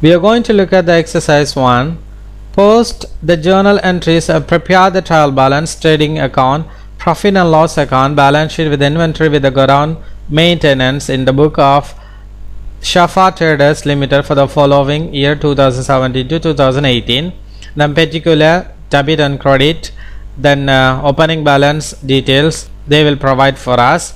We are going to look at the exercise 1. Post the journal entries, prepare the trial balance, trading account, profit and loss account, balance sheet with inventory with the Godown maintenance in the book of Shafa Traders Limited for the following year 2017 to 2018. Then particular debit and credit, then opening balance details they will provide for us,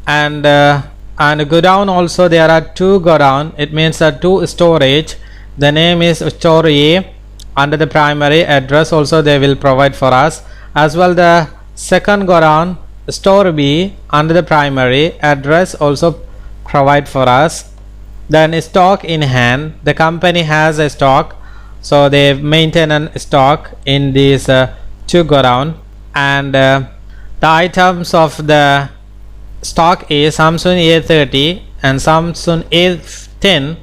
and Godown also there are two Godown. It means two storage. The name is store A under the primary address also they will provide for us, as well the second Godown store B under the primary address also provide for us. Then stock in hand, the company has a stock, so they maintain a stock in these two Godown, and the items of the stock is Samsung A30 and Samsung A10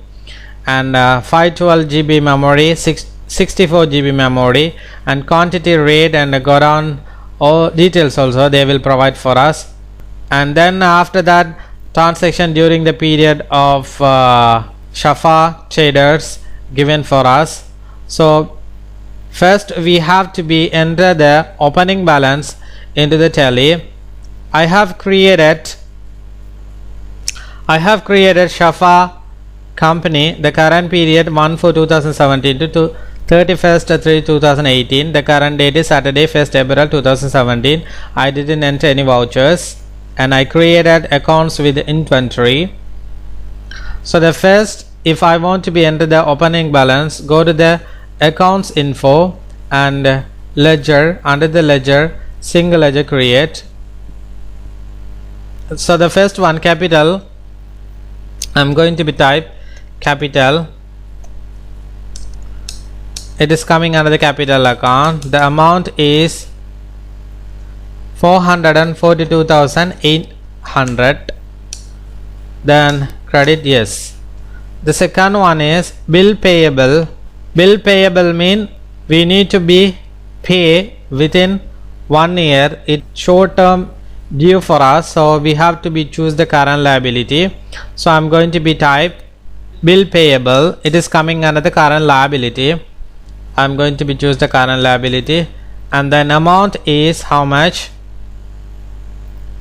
and 512 GB memory, 64 GB memory, and quantity, rate, and Godown all details also they will provide for us. And then after that, transaction during the period of Shafa Traders given for us. So first we have to be enter the opening balance into the tally. I have created Shafa company, the current period 1/4/2017 to 31/3/2018. The current date is Saturday 1st April 2017. I didn't enter any vouchers, and I created accounts with inventory. So the first, if I want to be enter the opening balance, go to the accounts info and ledger. Under the ledger, single ledger create. So the first one, capital, I'm going to be type capital. It is coming under the capital account. The amount is 442,800. Then credit, yes. The second one is bill payable. Bill payable mean we need to be pay within 1 year. It's short term due for us, so we have to be choose the current liability. So I'm going to be type bill payable. It is coming under the current liability. I'm going to be choose the current liability, and then amount is how much?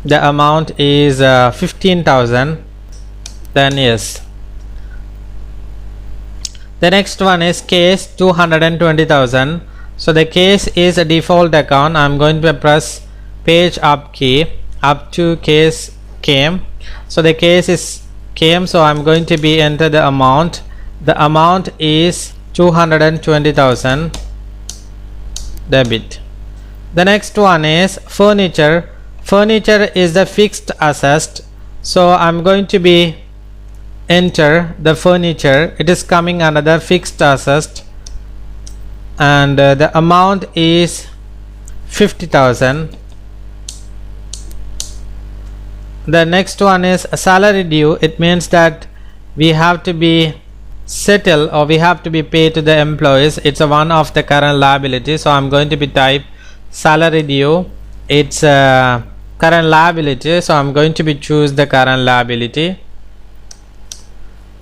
The amount is 15,000. Then yes. The next one is case 220,000. So the case is a default account. I'm going to press page up key up to case came. So the case is came, so I'm going to be enter the amount. The amount is 220,000 debit. The next one is furniture. Furniture is the fixed asset, so I'm going to be enter the furniture. It is coming under the fixed asset, and the amount is 50,000. The next one is salary due. It means that we have to be settle or we have to be paid to the employees. It's a one of the current liability, so I'm going to be type salary due. It's a current liability, so I'm going to be choose the current liability.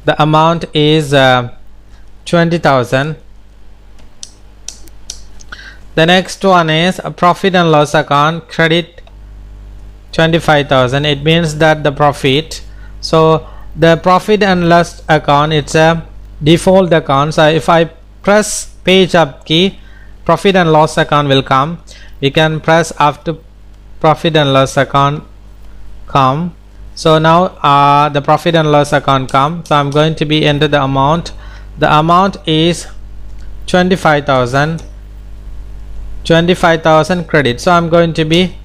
The amount is 20,000. The next one is a profit and loss account, credit 25,000. It means that the profit, so the profit and loss account, it's a default account. So if I press page up key, profit and loss account will come. We can press after profit and loss account come. So now the profit and loss account come. So I'm going to be enter the amount. The amount is 25,000. 25,000 credit. So I'm going to be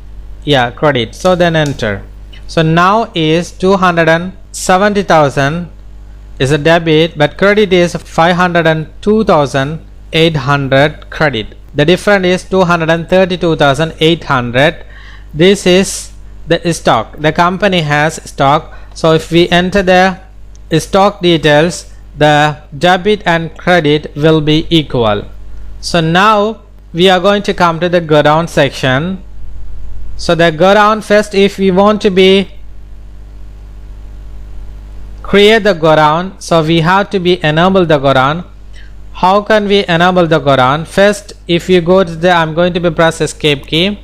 credit. So then enter. So now is 270,000 is a debit, but credit is 502,800 credit. The difference is 232,800. This is the stock. The company has stock. So if we enter the stock details, the debit and credit will be equal. So now we are going to come to the Godown section. So the Godown, first if we want to be create the Godown, so we have to be enable the Godown. how can we enable the Godown? First, if you go to the, I'm going to be press escape key.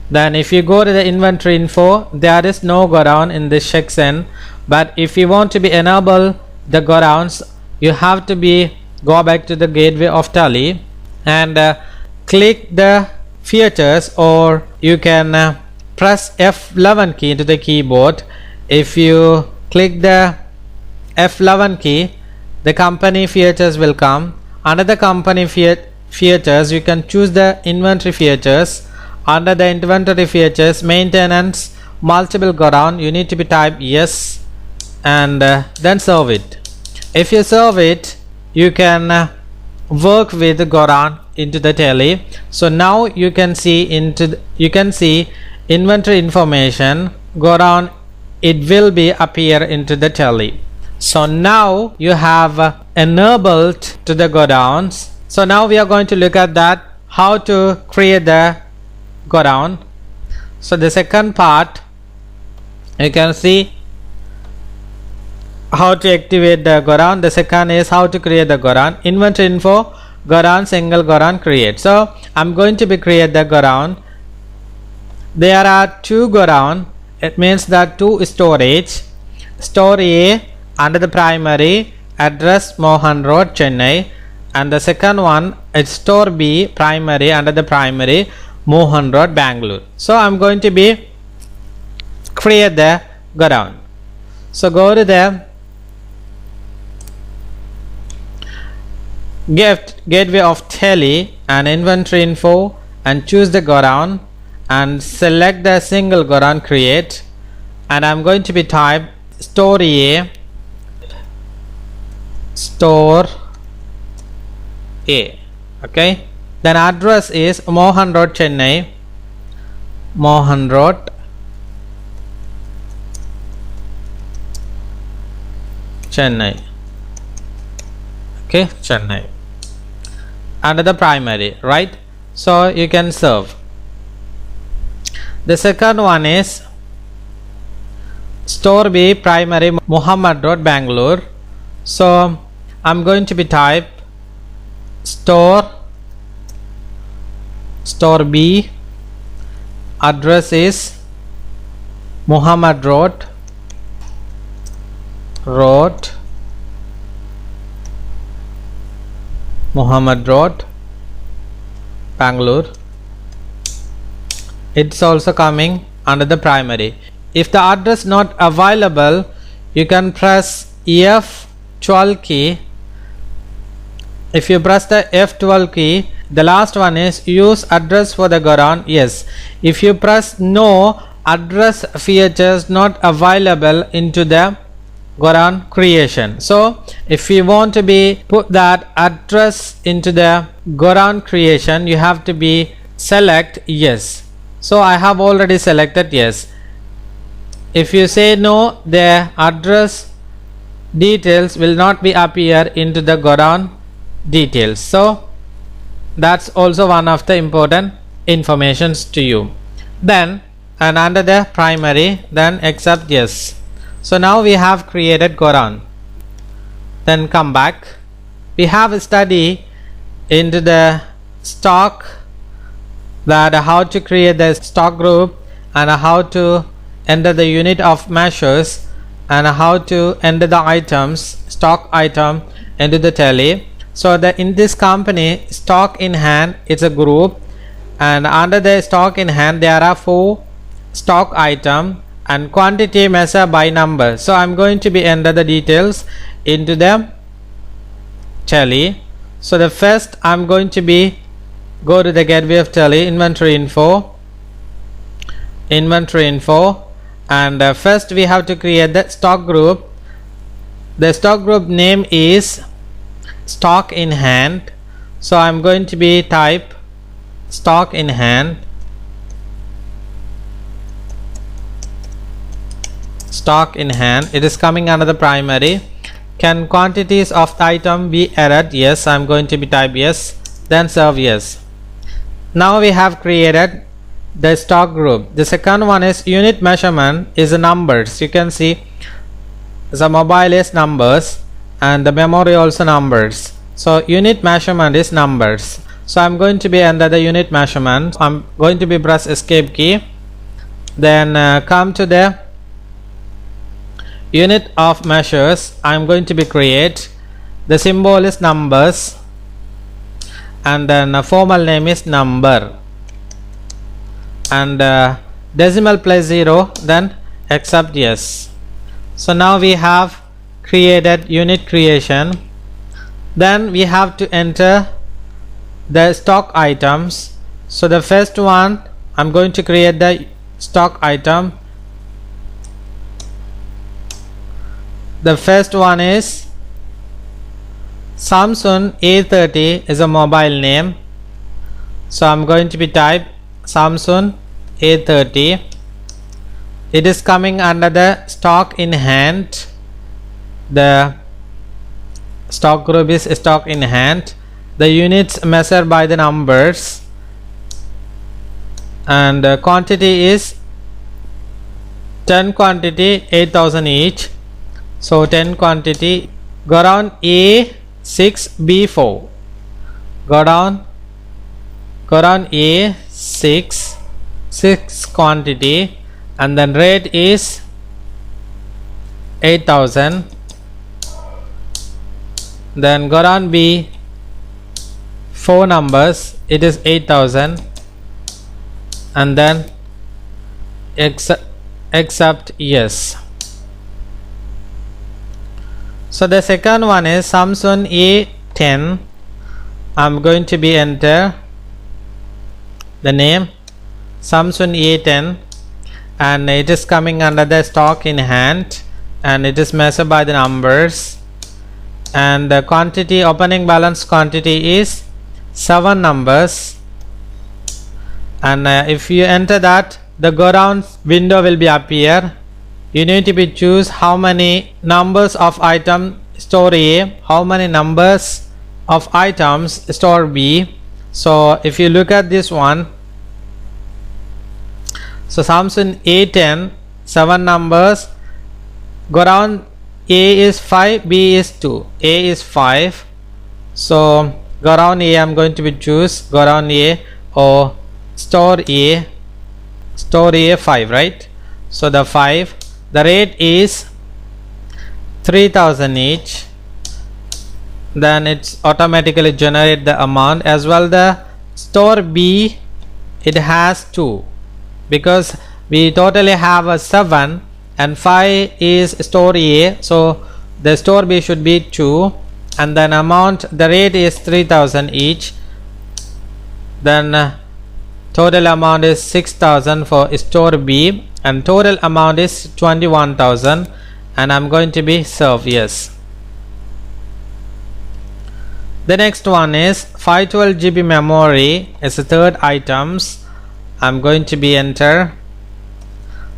Then if you go to the inventory info, there is no Godown in this section. But if you want to be enable the Godowns, you have to be go back to the gateway of Tally and click the features, or you can press F11 key to the keyboard. If you click the F11 key, the company features will come. Under the company features, you can choose the inventory features. Under the inventory features, maintenance, multiple Godown, you need to be type yes, and then serve it. If you serve it, you can work with the Godown into the Tally. So now you can see inventory information Godown, it will be appear into the Tally. So now you have enabled to the Godowns. So now we are going to look at that, how to create the Godown. So the second part, you can see how to activate the Godown. The second is how to create the Godown. Inventory info, Godown, single Godown, create. So I'm going to be create the Godown. There are two Godown. It means that two storage. Store A under the primary address Mohan Road, Chennai, and the second one is store B primary under the primary Mohan Road, Bangalore. So I'm going to be create the Godown. So go to the gateway of Tally and inventory info and choose the Godown and select the single Godown, create, and I'm going to be type store A, store A. Okay, then address is Mohan Road, Chennai, Mohan Road, Chennai. Okay, Chennai under the primary, right? So you can serve. The second one is store B primary Muhammad Road, Bangalore. So I'm going to be type store B, address is Muhammad Road, Muhammad Road, Bangalore. It's also coming under the primary. If the address not available, you can press F12 key. If you press the F12 key, the last one is use address for the Godown, yes. If you press no, address features not available into the Godown creation. So if you want to be put that address into the Godown creation, you have to be select yes. So I have already selected yes. If you say no, the address details will not be appear into the Godown details. So that's also one of the important informations to you. Then and under the primary, then accept yes. So now we have created Godown. Then come back. We have a study into the stock, that how to create the stock group and how to enter the unit of measures and how to enter the items, stock item into the Tally. So that in this company, stock in hand is a group, and under the stock in hand there are 4 stock item and quantity measured by number. So I'm going to be enter the details into the Tally. So the first I'm going to be go to the gateway of Tally, inventory info, and first we have to create the stock group. The stock group name is stock in hand. So I'm going to be type stock in hand, it is coming under the primary. Can quantities of the item be added? Yes, I'm going to be type yes, then serve yes. Now we have created the stock group. The second one is unit measurement is the numbers. You can see the mobile is numbers and the memory also numbers. So unit measurement is numbers. So I'm going to be under the unit measurement. I'm going to be press escape key, then come to the unit of measures. I'm going to be create, the symbol is numbers, and then a formal name is number, and decimal place 0, then accept yes. So now we have created unit creation. Then we have to enter the stock items. So the first one, I'm going to create the stock item. The first one is Samsung A30 is a mobile name. So I'm going to be type Samsung A30. It is coming under the stock in hand. The stock group is stock in hand. The units measured by the numbers, and quantity is 10 quantity 8,000 each. So 10 quantity. Godown A6B4. Godown A6 6 quantity, and then rate is 8,000. Then Godown B 4 numbers, it is 8,000, and then accept yes. So the second one is Samsung A10. I'm going to be enter the name Samsung A10, and it is coming under the stock in hand, and it is measured by the numbers, and the quantity, opening balance quantity is 7 numbers, and if you enter that, the Godown window will be appear. You need to be choose how many numbers of item store A, how many numbers of items store B. So if you look at this one, so Samsung A10 7 numbers, Godown A is 5, B is 2, A is 5. So Godown A, I'm going to be choose Godown A or store A 5, right? So the 5, the rate is 3,000 each. Then it's automatically generate the amount. As well, the store B, it has 2, because we totally have a 7 and 5 is store A, so the store B should be 2, and then amount, the rate is 3,000 each. Then total amount is 6,000 for store B, and total amount is 21,000, and I'm going to be serve yes. The next one is 512 GB memory is the third items. I'm going to be enter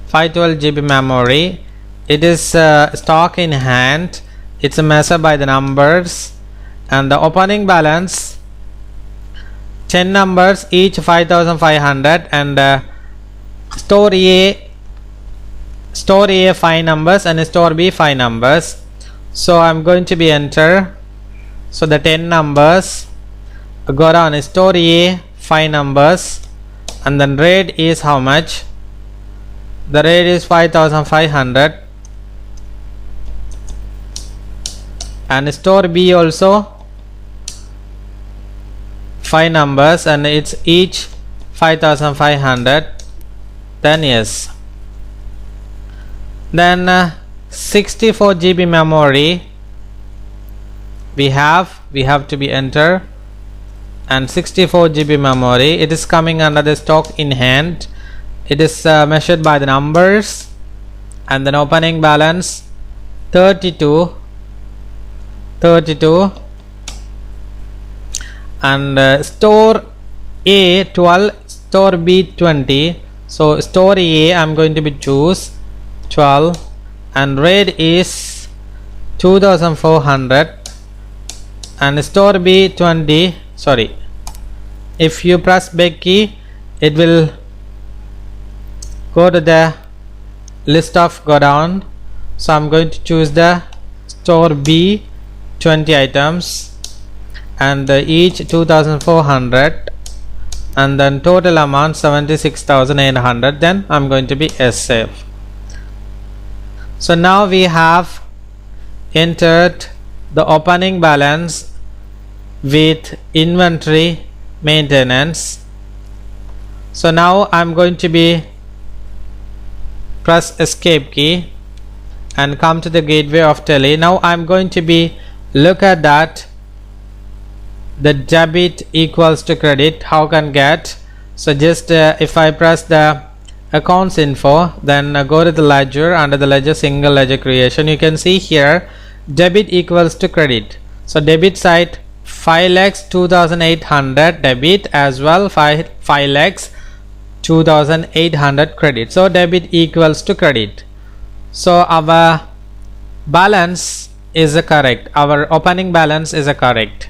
512 GB memory. It is stock in hand. It's measured by the numbers, and the opening balance 10 numbers each 5,500, and store A 5 numbers and store B 5 numbers. So I'm going to be enter, so the 10 numbers, Godown store A 5 numbers, and then rate is how much? The rate is 5,500, and store B also 5 numbers, and it's each 5,500. Then yes. Then 64 GB memory we have to be enter, and 64 GB memory, it is coming under the stock in hand. It is measured by the numbers, and then opening balance 32, and store A 12, store B 20. So store A, I'm going to be choose 12, and rate is 2,400, and store B 20. Sorry, if you press back key, it will go to the list of Godown. So I'm going to choose the store B 20 items, and each 2400, and then total amount 76,800. Then I'm going to be save. So now we have entered the opening balance with inventory maintenance. So now I'm going to be press escape key and come to the gateway of tally. Now I'm going to be look at that the debit equals to credit, how can get. So just if I press the accounts info, then go to the ledger, under the ledger single ledger creation, you can see here debit equals to credit. So debit side 5 lakhs 2,800 debit, as well 5 lakhs 2,800 credit. So debit equals to credit. So our balance is correct, our opening balance is correct.